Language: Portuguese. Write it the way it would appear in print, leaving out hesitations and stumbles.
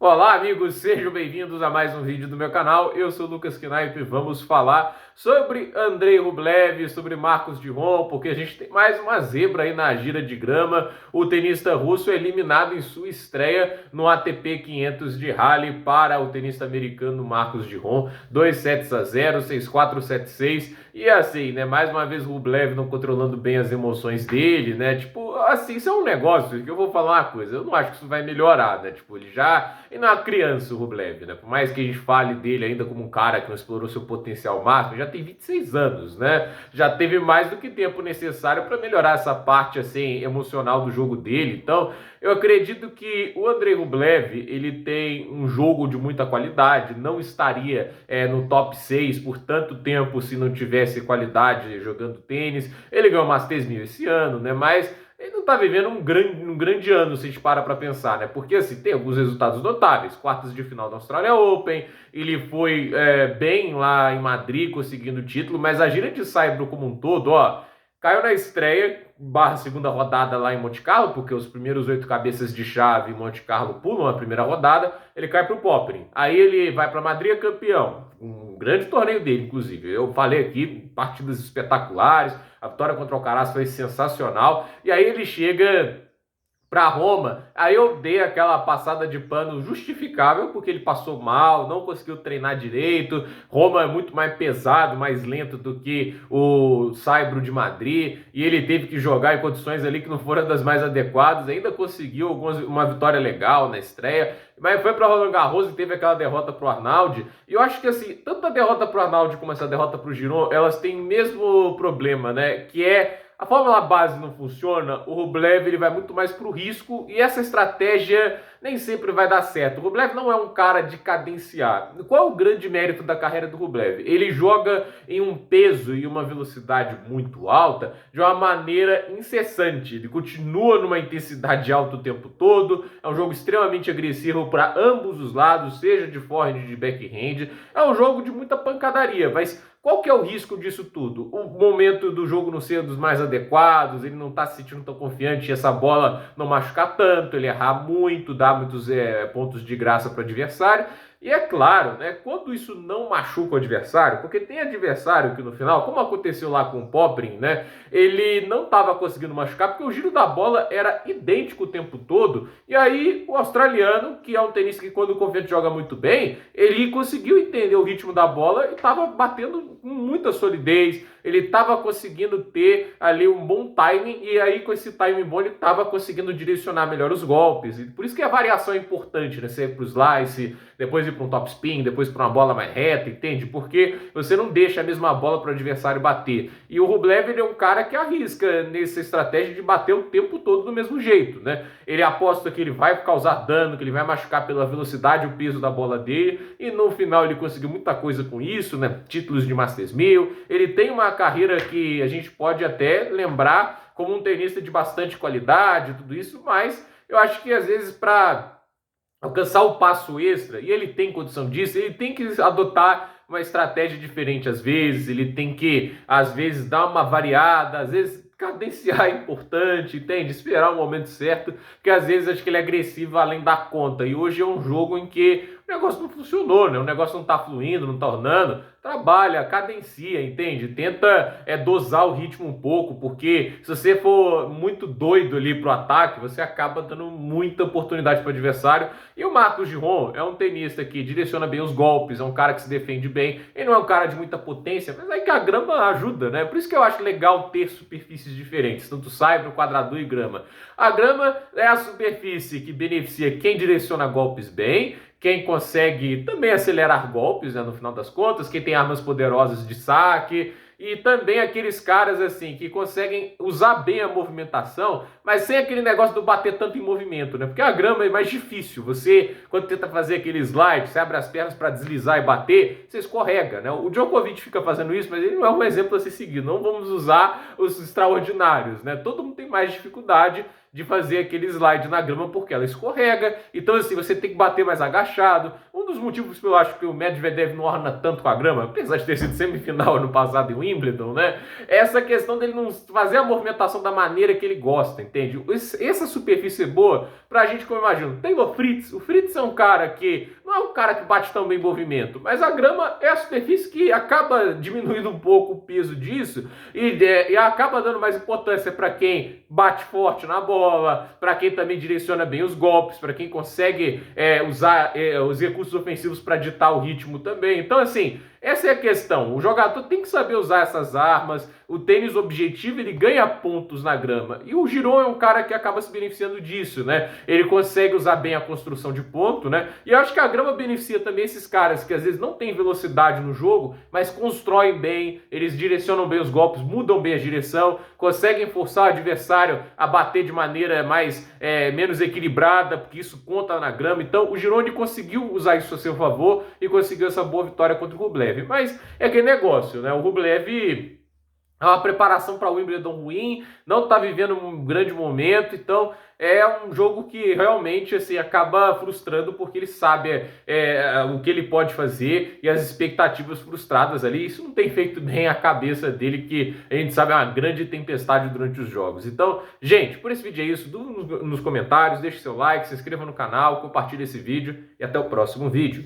Olá, amigos, sejam bem-vindos a mais um vídeo do meu canal. Eu sou o Lucas Knaip e vamos falar sobre Andrei Rublev, sobre Marcos Giron, porque a gente tem mais uma zebra aí na gira de grama. O tenista russo é eliminado em sua estreia no ATP 500 de Rally para o tenista americano Marcos Giron. 2-0, 6-4, 7-6. E assim, né, mais uma vez o Rublev não controlando bem as emoções dele, né? Tipo, assim, isso é um negócio que eu vou falar uma coisa, eu não acho que isso vai melhorar, né? Tipo, ele não é uma criança, o Rublev, né? Por mais que a gente fale dele ainda como um cara que não explorou seu potencial máximo, já tem 26 anos, né? Já teve mais do que tempo necessário para melhorar essa parte, assim, emocional do jogo dele. Então, eu acredito que o Andrei Rublev, ele tem um jogo de muita qualidade, não estaria no top 6 por tanto tempo se não tivesse qualidade jogando tênis. Ele ganhou o Masters 1000 esse ano, né? Mas ele não está vivendo um grande ano, se a gente para pensar, né? Porque, assim, tem alguns resultados notáveis. Quartas de final da Australia Open, ele foi bem lá em Madrid, conseguindo o título, mas a gira de saibro como um todo, ó, caiu na estreia, segunda rodada lá em Monte Carlo, porque os primeiros 8 cabeças de chave em Monte Carlo pulam a primeira rodada, ele cai para o Popyrin. Aí ele vai para Madrid, é campeão. Um grande torneio dele, inclusive. Eu falei aqui, partidas espetaculares, a vitória contra o Alcaraz foi sensacional. E aí ele chega para Roma, aí eu dei aquela passada de pano justificável, porque ele passou mal, não conseguiu treinar direito. Roma é muito mais pesado, mais lento do que o Saibro de Madrid, e ele teve que jogar em condições ali que não foram das mais adequadas. Ainda conseguiu uma vitória legal na estreia, mas foi para Roland Garros e teve aquela derrota para o Arnaud. E eu acho que, assim, tanto a derrota para o Arnaud como essa derrota para o Giron, elas têm o mesmo problema, né? Que é a fórmula base não funciona, o Rublev ele vai muito mais para o risco e essa estratégia nem sempre vai dar certo. O Rublev não é um cara de cadenciar. Qual é o grande mérito da carreira do Rublev? Ele joga em um peso e uma velocidade muito alta de uma maneira incessante. Ele continua numa intensidade alta o tempo todo. É um jogo extremamente agressivo para ambos os lados, seja de forehand e de backhand. É um jogo de muita pancadaria, mas qual que é o risco disso tudo? O momento do jogo não ser dos mais adequados, ele não está se sentindo tão confiante, essa bola não machucar tanto, ele errar muito, dar muitos pontos de graça para o adversário. E é claro, né, quando isso não machuca o adversário, porque tem adversário que no final, como aconteceu lá com o Popyrin, né, ele não estava conseguindo machucar porque o giro da bola era idêntico o tempo todo. E aí o australiano, que é um tenista que quando o confiante joga muito bem, ele conseguiu entender o ritmo da bola e estava batendo com muita solidez. Ele estava conseguindo ter ali um bom timing e aí com esse timing bom ele estava conseguindo direcionar melhor os golpes. E por isso que a variação é importante, né? Você ir para o slice, depois ir para um topspin, depois para uma bola mais reta, entende? Porque você não deixa a mesma bola para o adversário bater. E o Rublev ele é um cara que arrisca nessa estratégia de bater o tempo todo do mesmo jeito, né? Ele aposta que ele vai causar dano, que ele vai machucar pela velocidade e o peso da bola dele, e no final ele conseguiu muita coisa com isso, né? Títulos de Masters 1000, ele tem uma carreira que a gente pode até lembrar como um tenista de bastante qualidade, tudo isso, mas eu acho que às vezes para alcançar o passo extra, e ele tem condição disso, ele tem que adotar uma estratégia diferente às vezes, ele tem que, às vezes, dar uma variada, às vezes cadenciar é importante, entende? Esperar o momento certo, porque às vezes acho que ele é agressivo além da conta, e hoje é um jogo em que o negócio não funcionou, né? O negócio não tá fluindo, não tá ornando. Trabalha, cadencia, entende? Tenta dosar o ritmo um pouco, porque se você for muito doido ali pro ataque, você acaba dando muita oportunidade para o adversário. E o Marcos Giron é um tenista que direciona bem os golpes, é um cara que se defende bem. Ele não é um cara de muita potência, mas aí que a grama ajuda, né? Por isso que eu acho legal ter superfícies diferentes, tanto saibro, quadrador e grama. A grama é a superfície que beneficia quem direciona golpes bem, quem consegue também acelerar golpes, né, no final das contas, quem tem armas poderosas de saque, e também aqueles caras assim que conseguem usar bem a movimentação, mas sem aquele negócio do bater tanto em movimento, né? Porque a grama é mais difícil. Você, quando tenta fazer aquele slide, você abre as pernas para deslizar e bater, você escorrega, né? O Djokovic fica fazendo isso, mas ele não é um exemplo a ser seguido. Não vamos usar os extraordinários, né? Todo mundo tem mais dificuldade de fazer aquele slide na grama porque ela escorrega. Então, assim, você tem que bater mais agachado. Um um dos motivos que eu acho que o Medvedev não orna tanto com a grama, apesar de ter sido semifinal ano passado em Wimbledon, né? É essa questão dele não fazer a movimentação da maneira que ele gosta, entende? Essa superfície é boa pra gente, como eu imagino. Taylor Fritz, o Fritz é um cara que não é um cara que bate tão bem em movimento, mas a grama é a superfície que acaba diminuindo um pouco o peso disso e acaba dando mais importância para quem bate forte na bola, para quem também direciona bem os golpes, para quem consegue usar os recursos ofensivos para ditar o ritmo também. Então, assim, essa é a questão. O jogador tem que saber usar essas armas. O tênis objetivo, ele ganha pontos na grama. E o Giron é um cara que acaba se beneficiando disso, né? Ele consegue usar bem a construção de ponto, né? E eu acho que a grama beneficia também esses caras que às vezes não têm velocidade no jogo, mas constroem bem, eles direcionam bem os golpes, mudam bem a direção, conseguem forçar o adversário a bater de maneira menos equilibrada, porque isso conta na grama. Então o Giron conseguiu usar isso a seu favor e conseguiu essa boa vitória contra o Rublev. Mas é aquele negócio, né? O Rublev é uma preparação para o Wimbledon ruim, não está vivendo um grande momento, então é um jogo que realmente assim, acaba frustrando porque ele sabe o que ele pode fazer e as expectativas frustradas ali. Isso não tem feito bem a cabeça dele, que a gente sabe é uma grande tempestade durante os jogos. Então, gente, por esse vídeo é isso. Nos comentários, deixe seu like, se inscreva no canal, compartilhe esse vídeo e até o próximo vídeo.